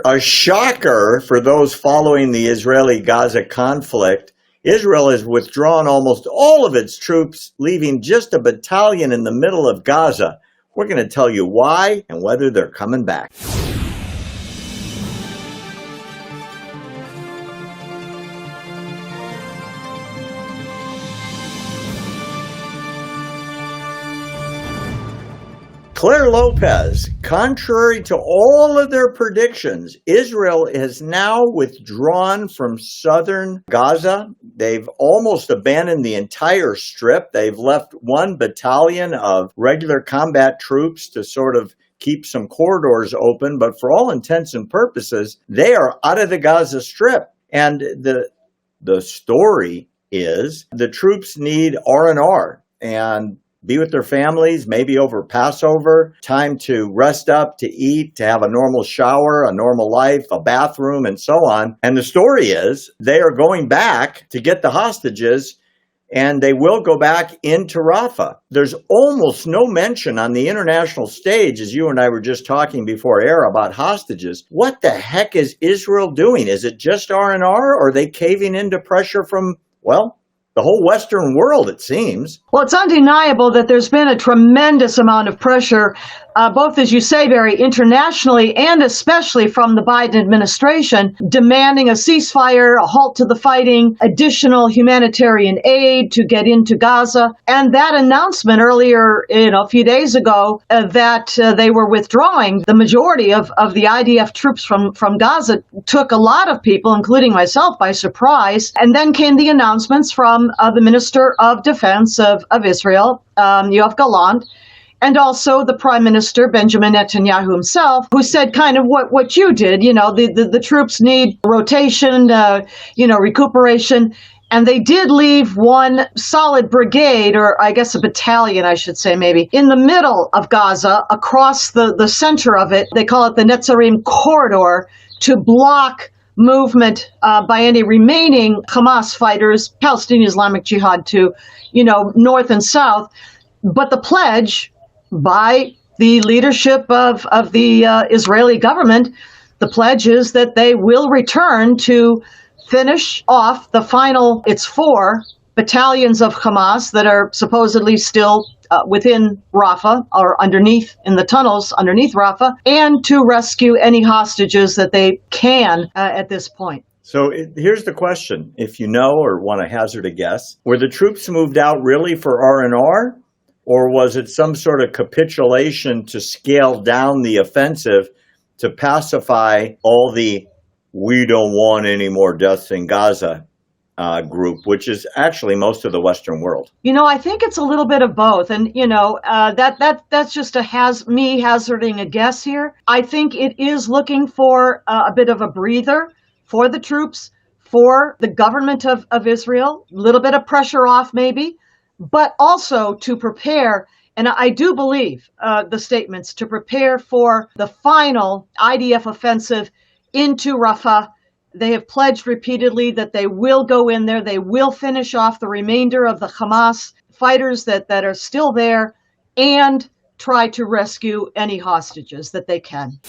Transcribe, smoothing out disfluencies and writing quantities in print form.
a shocker for those following the Israeli-Gaza conflict. Israel has withdrawn almost all of its troops, leaving just a battalion in the middle of Gaza. We're going to tell you why and whether they're coming back. Claire Lopez, contrary to all of their predictions, Israel has now withdrawn from southern Gaza. They've almost abandoned the entire strip. They've left one battalion of regular combat troops to sort of keep some corridors open, but for all intents and purposes, they are out of the Gaza Strip. And the story is the troops need R&R and be with their families, maybe over Passover, time to rest up, to eat, to have a normal shower, a normal life, a bathroom, and so on. And the story is they are going back to get the hostages, and they will go back into Rafah. There's almost no mention on the international stage, as you and I were just talking before air, about hostages. What the heck is Israel doing? Is it just R&R, or are they caving into pressure from, well, the whole Western world, it seems? Well, it's undeniable that there's been a tremendous amount of pressure, both, as you say, Barry, internationally and especially from the Biden administration, demanding a ceasefire, a halt to the fighting, additional humanitarian aid to get into Gaza. And that announcement earlier, a few days ago, that they were withdrawing the majority of the IDF troops from Gaza took a lot of people, including myself, by surprise. And then came the announcements from the Minister of Defense of Israel, Yoav Gallant, and also the Prime Minister, Benjamin Netanyahu himself, who said kind of what you did. The troops need rotation, recuperation. And they did leave one solid brigade, or I guess a battalion, I should say maybe, in the middle of Gaza, across the center of it. They call it the Netzarim corridor, to block movement by any remaining Hamas fighters, Palestinian Islamic Jihad to, north and south. But the pledge by the leadership of the Israeli government, the pledge is that they will return to finish off the final, it's 4 battalions of Hamas that are supposedly still within Rafah or underneath in the tunnels underneath Rafah, and to rescue any hostages that they can at this point. So here's the question, if you know or want to hazard a guess. Were the troops moved out really for R&R, or was it some sort of capitulation to scale down the offensive to pacify all the "we don't want any more deaths in Gaza" group, which is actually most of the Western world? I think it's a little bit of both. And, that's just me hazarding a guess here. I think it is looking for a bit of a breather for the troops, for the government of Israel, a little bit of pressure off maybe, but also to prepare, and I do believe the statements, to prepare for the final IDF offensive into Rafah. They have pledged repeatedly that they will go in there. They will finish off the remainder of the Hamas fighters that are still there and try to rescue any hostages that they can.